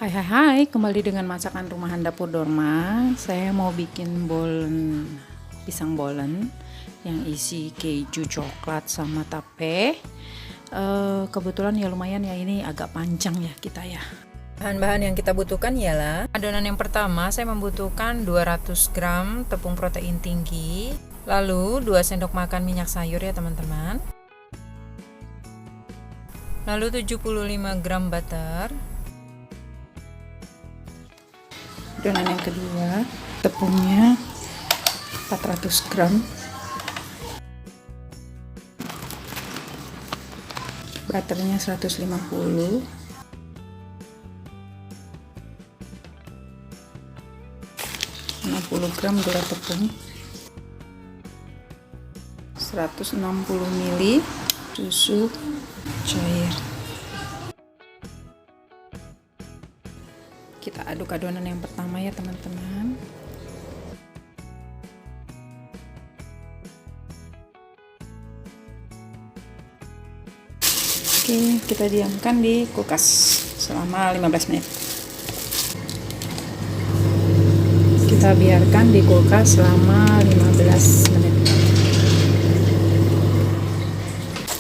Hai hai hai, kembali dengan masakan rumahan dapur Dorma. Saya mau bikin bolen, pisang bolen yang isi keju coklat sama tape. Kebetulan ya lumayan ya, ini agak panjang ya kita ya. Bahan-bahan yang kita butuhkan ialah adonan yang pertama saya membutuhkan 200 gram tepung protein tinggi, lalu 2 sendok makan minyak sayur ya teman-teman, lalu 75 gram butter. Adonan yang kedua, tepungnya 400 gram, butternya 150, 60 gram gula tepung, 160 ml susu cair. Kita aduk adonan yang pertama ya teman-teman. Oke, kita diamkan di kulkas selama 15 menit. Kita biarkan di kulkas selama 15 menit.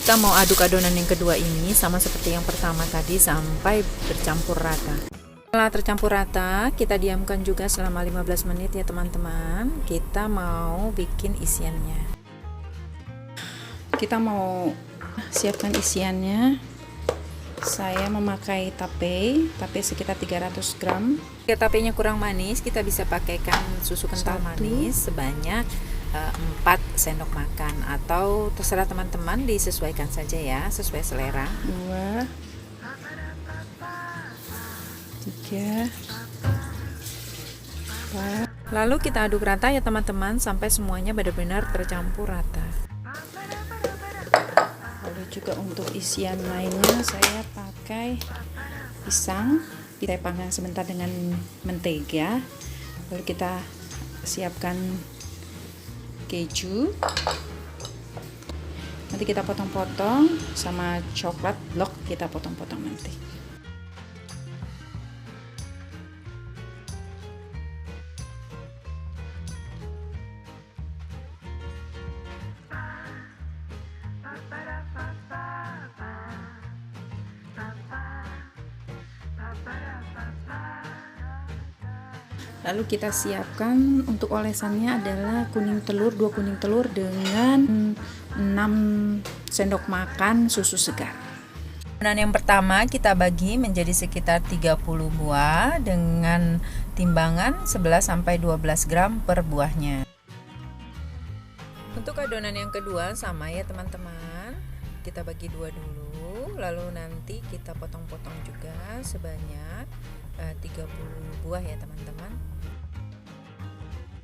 Kita mau aduk adonan yang kedua ini sama seperti yang pertama tadi sampai bercampur rata. Setelah tercampur rata, kita diamkan juga selama 15 menit ya teman-teman. Kita mau bikin isiannya. Kita mau siapkan isiannya. Saya memakai tape sekitar 300 gram. Jika tapenya kurang manis, kita bisa pakaikan susu kental manis sebanyak 4 sendok makan, atau terserah teman-teman, disesuaikan saja ya, sesuai selera. 2, 3, 4. Lalu kita aduk rata ya teman-teman sampai semuanya benar-benar tercampur rata. Lalu juga untuk isian lainnya saya pakai pisang. Kita panggang sebentar dengan mentega. Lalu kita siapkan keju. Nanti kita potong-potong, sama coklat blok kita potong-potong nanti. Lalu kita siapkan untuk olesannya adalah kuning telur, 2 kuning telur dengan 6 sendok makan susu segar. Adonan yang pertama kita bagi menjadi sekitar 30 buah dengan timbangan 11-12 gram per buahnya. Untuk adonan yang kedua sama ya teman-teman, kita bagi 2 dulu, lalu nanti kita potong-potong juga sebanyak 30 buah ya teman-teman.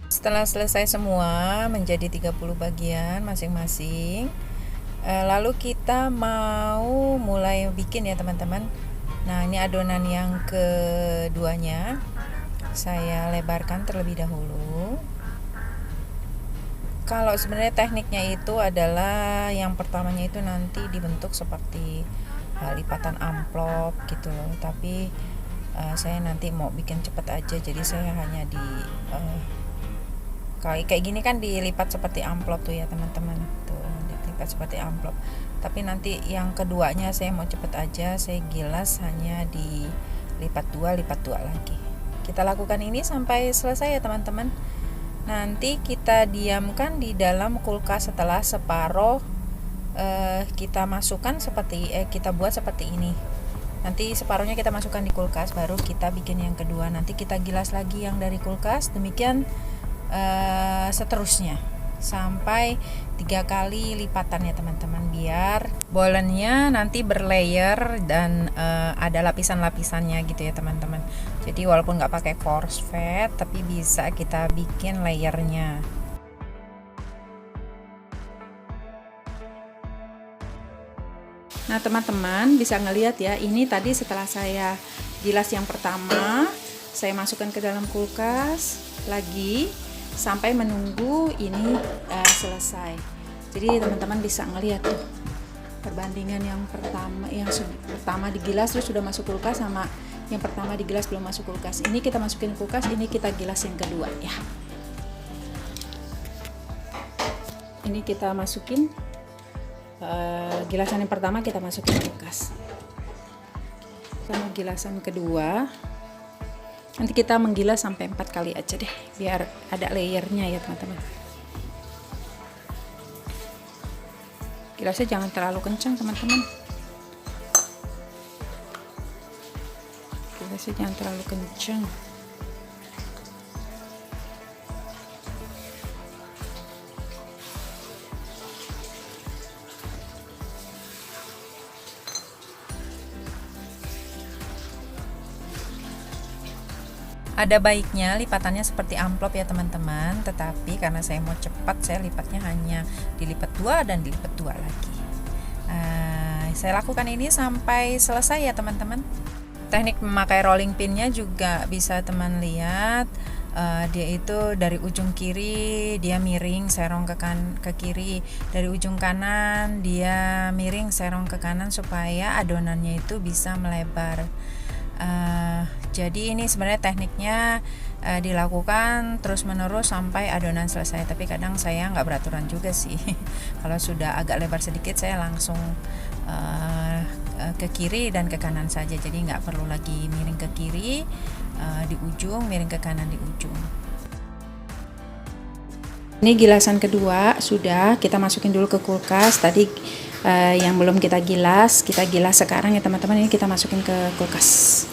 Setelah selesai semua menjadi 30 bagian masing-masing, lalu kita mau mulai bikin ya teman-teman. Nah, ini adonan yang keduanya saya lebarkan terlebih dahulu. Kalau sebenarnya tekniknya itu adalah yang pertamanya itu nanti dibentuk seperti lipatan amplop gitu loh, tapi saya nanti mau bikin cepet aja, jadi saya hanya kayak gini kan dilipat seperti amplop tuh ya teman-teman, tuh dilipat seperti amplop. Tapi nanti yang keduanya saya mau cepet aja, saya gilas hanya dilipat dua lagi. Kita lakukan ini sampai selesai ya teman-teman. Nanti kita diamkan di dalam kulkas setelah separuh kita masukkan kita buat seperti ini. Nanti separuhnya kita masukkan di kulkas, baru kita bikin yang kedua. Nanti kita gilas lagi yang dari kulkas, demikian seterusnya sampai 3 kali lipatan ya teman-teman, biar bolennya nanti berlayer dan ada lapisan-lapisannya gitu ya teman-teman. Jadi walaupun nggak pakai force fed, tapi bisa kita bikin layernya. Nah teman-teman bisa ngelihat ya, ini tadi setelah saya gilas yang pertama, saya masukkan ke dalam kulkas lagi sampai menunggu ini selesai. Jadi teman-teman bisa ngelihat tuh perbandingan yang pertama digilas terus sudah masuk kulkas sama Yang pertama digilas belum masuk kulkas. Ini kita masukin kulkas, ini kita gilas yang kedua ya. Ini kita masukin gilasan yang pertama kita masukin kulkas. Sama gilasan kedua nanti kita menggilas sampai 4 kali aja deh, biar ada layernya ya teman-teman. Gilasnya jangan terlalu kencang teman-teman. Gilasnya jangan terlalu kencang. Ada baiknya lipatannya seperti amplop ya teman-teman, tetapi karena saya mau cepat, saya lipatnya hanya dilipat 2 dan dilipat 2 lagi. Saya lakukan ini sampai selesai ya teman-teman. Teknik memakai rolling pinnya juga bisa teman lihat. Dia itu dari ujung kiri dia miring serong ke kiri, dari ujung kanan dia miring serong ke kanan supaya adonannya itu bisa melebar. Jadi ini sebenarnya tekniknya dilakukan terus menerus sampai adonan selesai, tapi kadang saya nggak beraturan juga sih. Kalau sudah agak lebar sedikit saya langsung ke kiri dan ke kanan saja, jadi nggak perlu lagi miring ke kiri di ujung, miring ke kanan di ujung. Ini gilasan kedua sudah kita masukin dulu ke kulkas. Tadi yang belum kita gilas sekarang ya teman-teman. Ini kita masukin ke kulkas.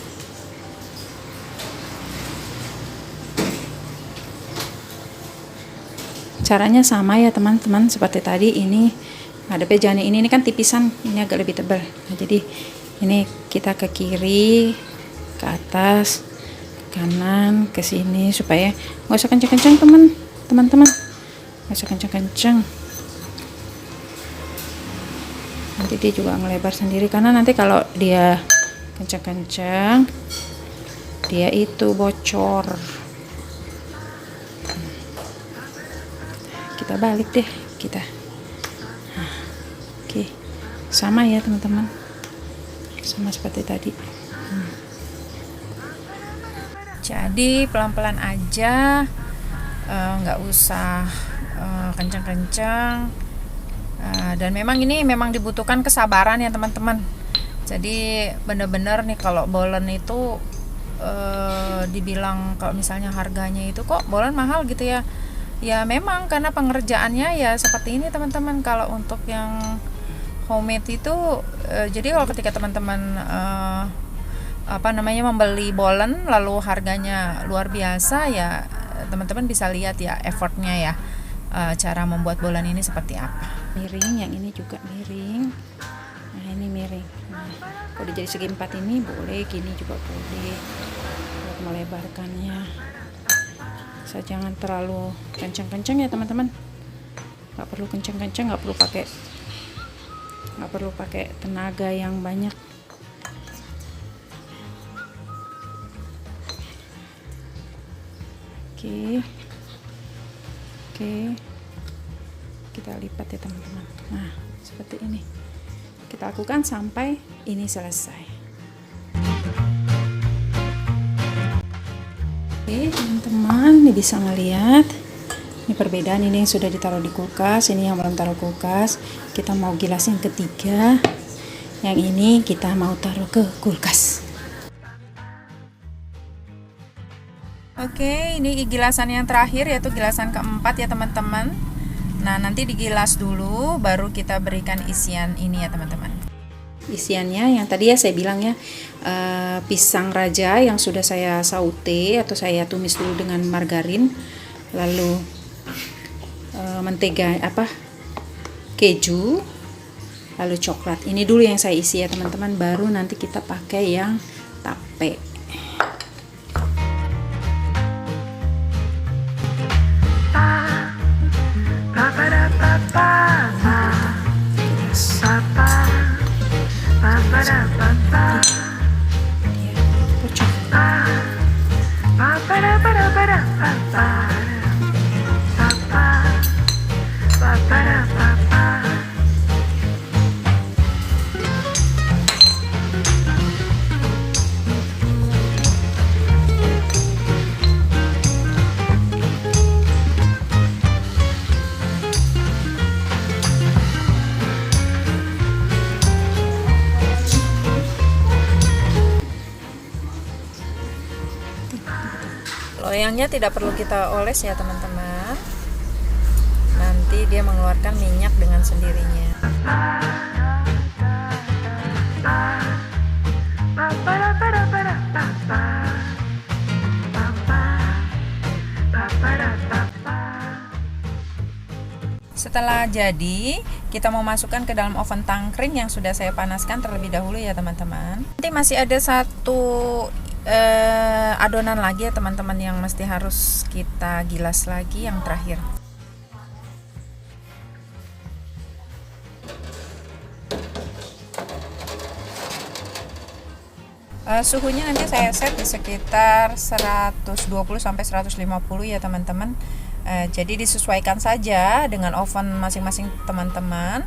Caranya sama ya teman-teman seperti tadi. Ini ada pejannya ini kan tipisan, ini agak lebih tebal. Nah, jadi ini kita ke kiri, ke atas, ke kanan, ke sini supaya nggak usah kencang-kencang teman-teman. Nggak usah kencang-kencang. Nanti dia juga ngelebar sendiri, karena nanti kalau dia kencang-kencang dia itu bocor. Kita balik deh kita. Oke, sama ya teman-teman, sama seperti tadi. Jadi pelan-pelan aja, nggak usah kencang-kencang. Dan memang ini memang dibutuhkan kesabaran ya teman-teman. Jadi bener-bener nih kalau bolen itu dibilang kalau misalnya harganya itu kok bolen mahal gitu ya. Ya memang karena pengerjaannya ya seperti ini teman-teman. Kalau untuk yang homemade itu jadi kalau ketika teman-teman membeli bolen lalu harganya luar biasa ya, teman-teman bisa lihat ya effortnya ya, cara membuat bolen ini seperti apa. Miring, yang ini juga miring. Nah ini miring. Nah, kalau jadi segi 4 ini boleh, gini juga boleh buat melebarkannya. Jangan terlalu kencang-kencang ya teman-teman. Nggak perlu kencang-kencang, nggak perlu pakai tenaga yang banyak. Oke, kita lipat ya teman-teman. Nah seperti ini kita lakukan sampai ini selesai. Oke teman-teman, ini bisa melihat ini perbedaan. Ini yang sudah ditaruh di kulkas, ini yang belum taruh kulkas. Kita mau gilas yang ketiga, yang ini kita mau taruh ke kulkas. Oke, ini gilasan yang terakhir yaitu gilasan keempat ya teman-teman. Nah nanti digilas dulu baru kita berikan isian ini ya teman-teman. Isiannya yang tadi ya saya bilang ya, pisang raja yang sudah saya saute atau saya tumis dulu dengan margarin, lalu mentega keju, lalu coklat. Ini dulu yang saya isi ya teman-teman, baru nanti kita pakai yang tape. Loyangnya tidak perlu kita oles ya teman-teman. Nanti dia mengeluarkan minyak dengan sendirinya. Setelah jadi, kita mau masukkan ke dalam oven tangkring yang sudah saya panaskan terlebih dahulu ya teman-teman. Nanti masih ada satu adonan lagi ya teman-teman yang mesti harus kita gilas lagi, yang terakhir. Suhunya nanti saya set di sekitar 120 sampai 150 ya teman-teman. Jadi disesuaikan saja dengan oven masing-masing teman-teman.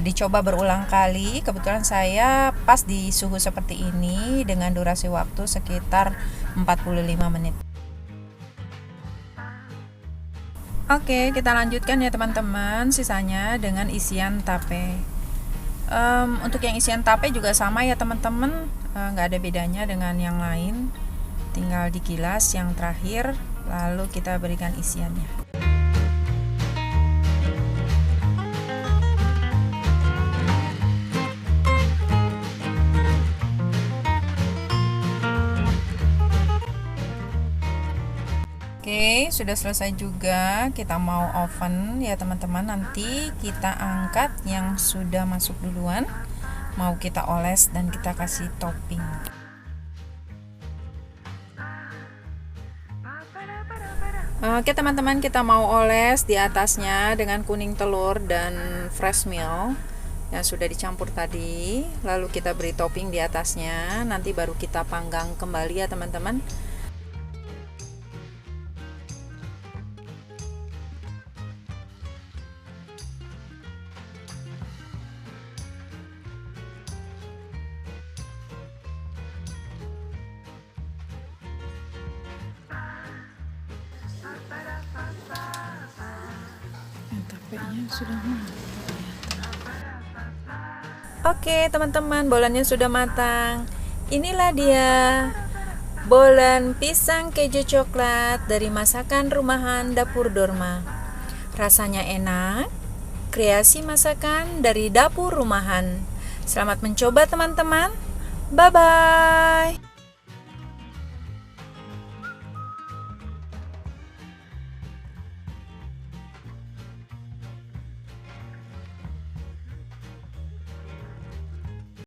Dicoba berulang kali. Kebetulan saya pas di suhu seperti ini dengan durasi waktu sekitar 45 menit. Oke, kita lanjutkan ya teman-teman, sisanya dengan isian tape. Untuk yang isian tape juga sama ya teman-teman, nggak ada bedanya dengan yang lain. Tinggal digilas yang terakhir, lalu kita berikan isiannya. Oke, sudah selesai juga. Kita mau oven ya teman-teman. Nanti kita angkat yang sudah masuk duluan, mau kita oles dan kita kasih topping. Oke teman-teman, kita mau oles di atasnya dengan kuning telur dan fresh milk yang sudah dicampur tadi. Lalu kita beri topping di atasnya. Nanti baru kita panggang kembali ya teman-teman. Tapenya sudah matang. Oke teman-teman, bolannya sudah matang. Inilah dia bolan pisang keju coklat dari masakan rumahan Dapur Dorma. Rasanya enak, kreasi masakan dari dapur rumahan. Selamat mencoba teman-teman. Bye-bye.